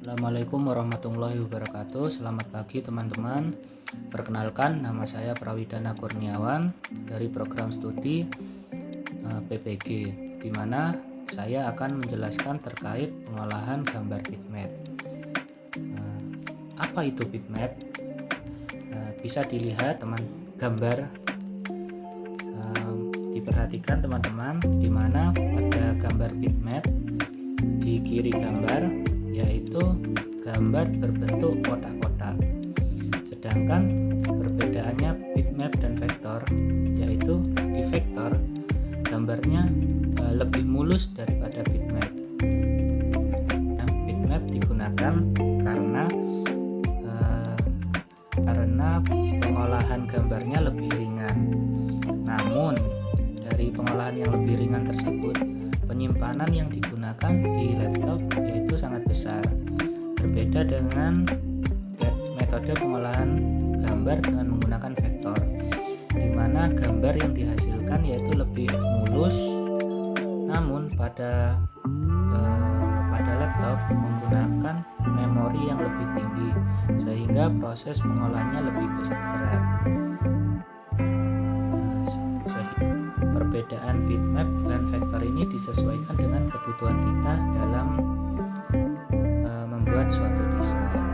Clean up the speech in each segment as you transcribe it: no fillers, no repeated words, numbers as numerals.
Assalamualaikum warahmatullahi wabarakatuh. Selamat pagi teman-teman. Perkenalkan, nama saya Prawidana Kurniawan dari program studi PPG, di mana saya akan menjelaskan terkait pengolahan gambar bitmap. Apa itu bitmap? Bisa dilihat gambar, diperhatikan teman-teman, di mana ada gambar bitmap di kiri gambar, yaitu gambar berbentuk kotak-kotak. Sedangkan perbedaannya bitmap dan vektor, yaitu di vektor gambarnya lebih mulus daripada bitmap. Bitmap digunakan karena pengolahan gambarnya lebih ringan. Namun dari pengolahan yang lebih ringan tersebut, penyimpanan yang digunakan di laptop yaitu sangat besar. Berbeda dengan metode pengolahan gambar dengan menggunakan vektor, di mana gambar yang dihasilkan yaitu lebih mulus, namun pada laptop menggunakan memori yang lebih tinggi, sehingga proses pengolahannya lebih berat. Perbedaan bitmap dan vektor ini disesuaikan dengan kebutuhan kita dalam membuat suatu desain.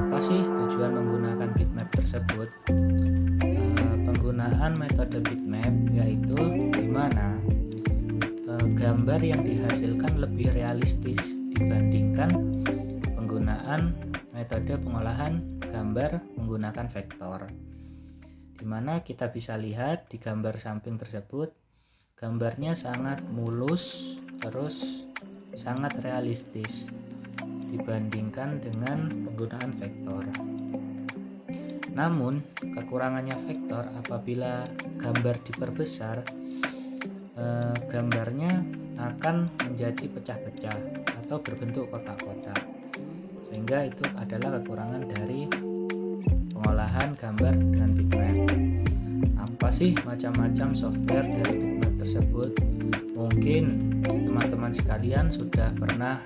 Apa sih tujuan menggunakan bitmap tersebut? Penggunaan metode bitmap yaitu di mana gambar yang dihasilkan lebih realistis dibandingkan penggunaan metode pengolahan gambar menggunakan vektor. Di mana kita bisa lihat di gambar samping tersebut, gambarnya sangat mulus, terus sangat realistis dibandingkan dengan penggunaan vektor. Namun kekurangannya vektor, apabila gambar diperbesar, gambarnya akan menjadi pecah-pecah atau berbentuk kotak-kotak, sehingga itu adalah kekurangan dari pengolahan gambar dengan bitmap. Apa sih macam-macam software dari bitmap tersebut? Mungkin teman-teman sekalian sudah pernah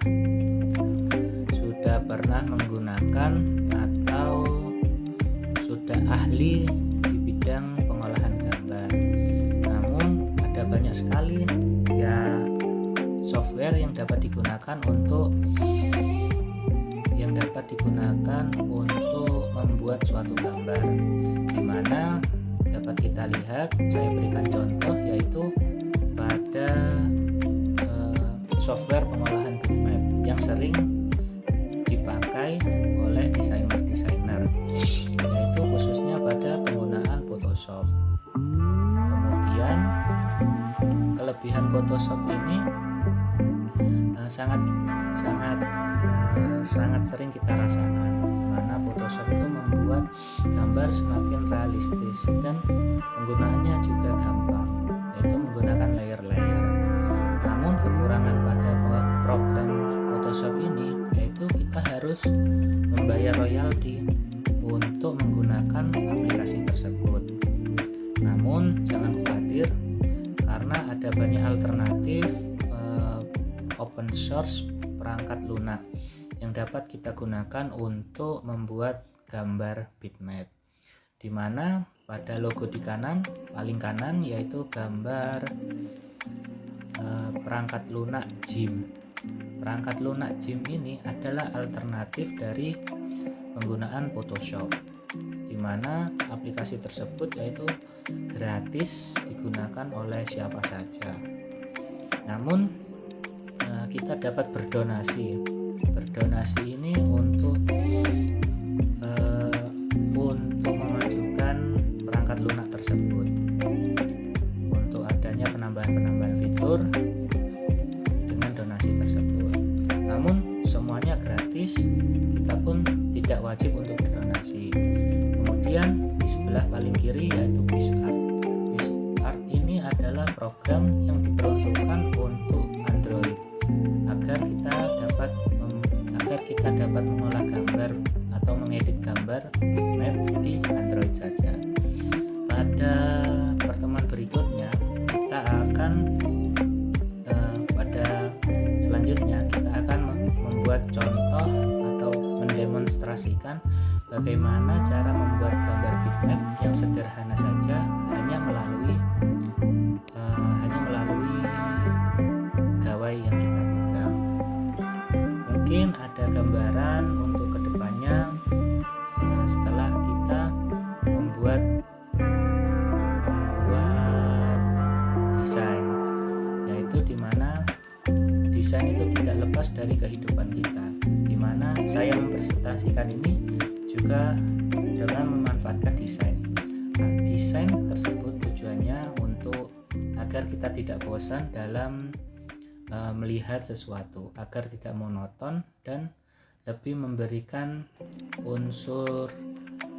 menggunakan atau sudah ahli di bidang pengolahan gambar. Namun ada banyak sekali software yang dapat digunakan untuk membuat suatu gambar, di mana dapat kita lihat. Saya berikan contoh, yaitu pada software pengolahan bitmap yang sering dipakai oleh desainer, yaitu khususnya pada penggunaan Photoshop. Kemudian kelebihan Photoshop ini sangat sering kita rasakan, di mana Photoshop itu membuat gambar semakin realistis dan penggunaannya juga gampang, yaitu menggunakan layer-layer. Namun kekurangan pada program Photoshop ini yaitu kita harus membayar royalti untuk menggunakan aplikasi tersebut. Namun jangan khawatir, karena ada banyak alternatif open source perangkat lunak yang dapat kita gunakan untuk membuat gambar bitmap, di mana pada logo di paling kanan yaitu gambar perangkat lunak GIMP. Perangkat lunak GIMP ini adalah alternatif dari penggunaan Photoshop, di mana aplikasi tersebut yaitu gratis digunakan oleh siapa saja. Namun kita dapat berdonasi ini untuk memajukan perangkat lunak tersebut, untuk adanya penambahan fitur dengan donasi tersebut. Namun semuanya gratis, kita pun tidak wajib untuk berdonasi. Kemudian di sebelah paling kiri yaitu PixArt. PixArt ini adalah program yang diperuntukkan untuk Android, agar kita dapat mengolah gambar atau mengedit gambar bitmap di Android saja. Pada pertemuan berikutnya pada selanjutnya kita akan membuat membuat contoh atau mendemonstrasikan bagaimana cara membuat gambar bitmap yang sederhana saja hanya melalui gawai yang kita pegang. Mungkin ada gambaran untuk kedepannya setelah kita membuat desain, yaitu dimana desain itu tidak lepas dari kehidupan kita, dimana saya mempresentasikan ini juga dengan memanfaatkan desain. Desain tersebut tujuannya untuk agar kita tidak bosan dalam melihat sesuatu, agar tidak monoton dan lebih memberikan unsur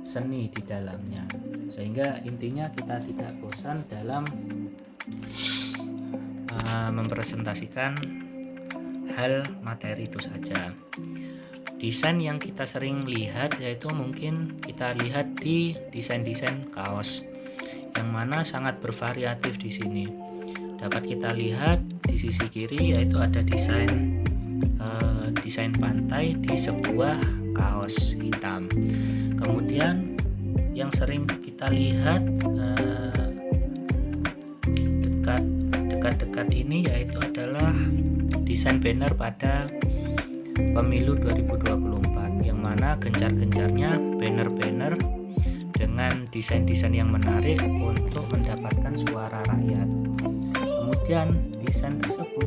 seni di dalamnya, sehingga intinya kita tidak bosan dalam mempresentasikan hal materi itu saja. Desain yang kita sering lihat yaitu mungkin kita lihat di desain-desain kaos, yang mana sangat bervariatif di sini. Dapat kita lihat di sisi kiri yaitu ada desain pantai di sebuah kaos hitam. Kemudian yang sering kita lihat dekat ini yaitu adalah desain banner pada pemilu 2024, yang mana gencar-gencarnya banner-banner dengan desain-desain yang menarik untuk mendapatkan suara rakyat. Kemudian desain tersebut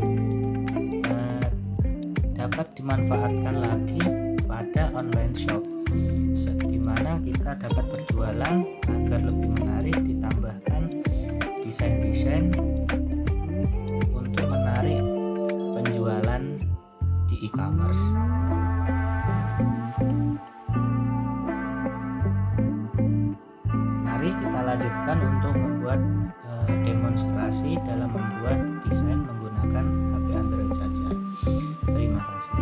dapat dimanfaatkan lagi pada online shop, di mana kita dapat berjualan agar lebih menarik, ditambahkan desain-desain untuk menarik penjualan di e-commerce. Mari kita lanjutkan untuk membuat demonstrasi dalam membuat desain menggunakan HP Android saja. Terima kasih.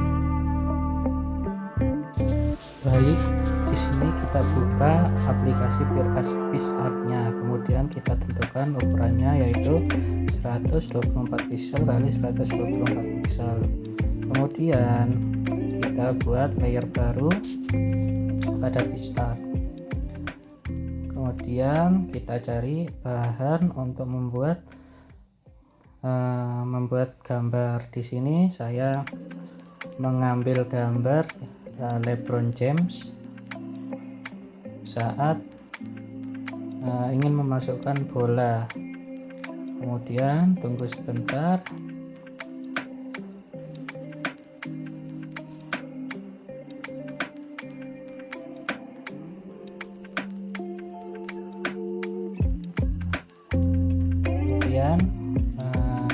Baik, di sini kita buka aplikasi PixArt-nya, kemudian kita tentukan ukurannya yaitu 124 pixel kali 124 pixel. Kemudian kita buat layer baru pada PixArt. Kemudian kita cari bahan untuk membuat gambar. Di sini saya mengambil gambar LeBron James saat ingin memasukkan bola. Kemudian tunggu sebentar. Kemudian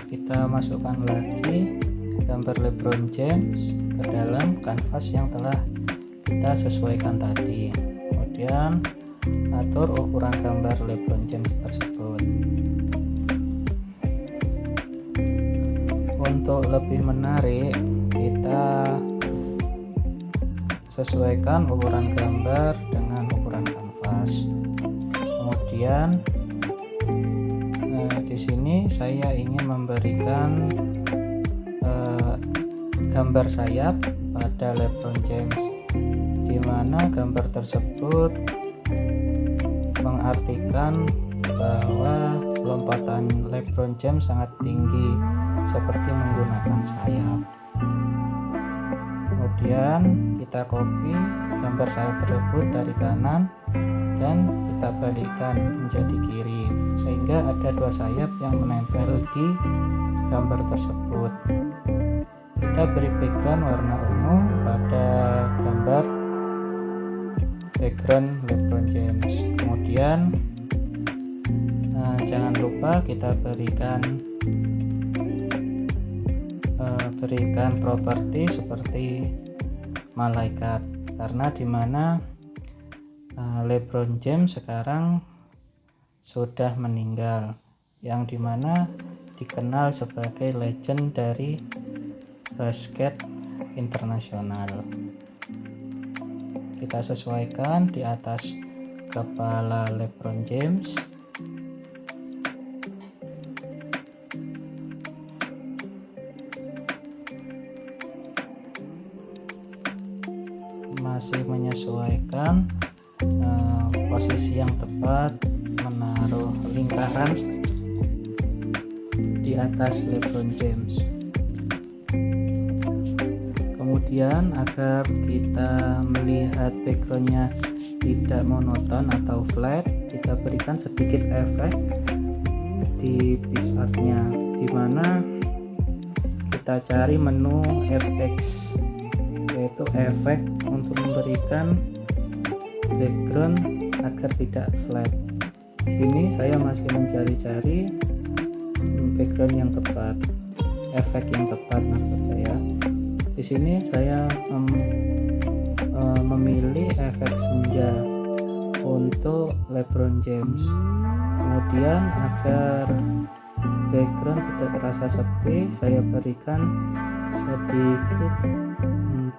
kita masukkan lagi gambar LeBron James ke dalam kanvas yang telah kita sesuaikan tadi. Kemudian atur ukuran gambar LeBron James tersebut. Untuk lebih menarik, kita sesuaikan ukuran gambar dengan ukuran kanvas. Kemudian di sini saya ingin memberikan gambar sayap pada LeBron James, di mana gambar tersebut mengartikan bahwa lompatan LeBron James sangat tinggi seperti menggunakan sayap. Kemudian kita copy gambar sayap tersebut dari kanan dan kita balikkan menjadi kiri, sehingga ada dua sayap yang menempel di gambar tersebut. Kita beri background warna ungu pada gambar background LeBron James. Kemudian jangan lupa kita berikan properti seperti malaikat, karena dimana LeBron James sekarang sudah meninggal, yang dimana dikenal sebagai legend dari basket internasional. Kita sesuaikan di atas kepala LeBron James. masih menyesuaikan posisi yang tepat, menaruh lingkaran di atas LeBron James. Kemudian agar kita melihat backgroundnya tidak monoton atau flat, kita berikan sedikit efek di PixArt-nya, dimana kita cari menu FX, yaitu efek untuk memberikan background agar tidak flat. Di sini saya masih mencari-cari background yang tepat, efek yang tepat maksud saya. Di sini saya memilih efek senja untuk LeBron James. Kemudian agar background tidak terasa sepi, saya berikan sedikit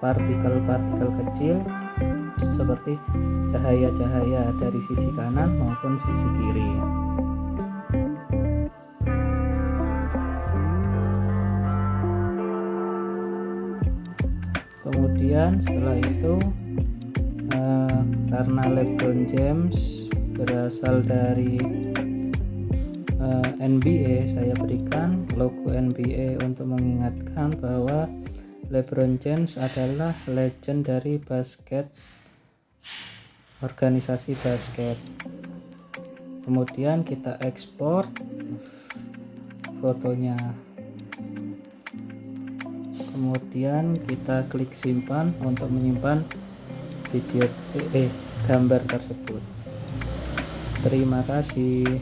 partikel-partikel kecil seperti cahaya-cahaya dari sisi kanan maupun sisi kiri. Kemudian setelah itu karena LeBron James berasal dari NBA, saya berikan logo NBA untuk mengingatkan bahwa LeBron James adalah legend dari basket, organisasi basket. Kemudian kita ekspor fotonya, kemudian kita klik simpan untuk menyimpan gambar tersebut. Terima kasih.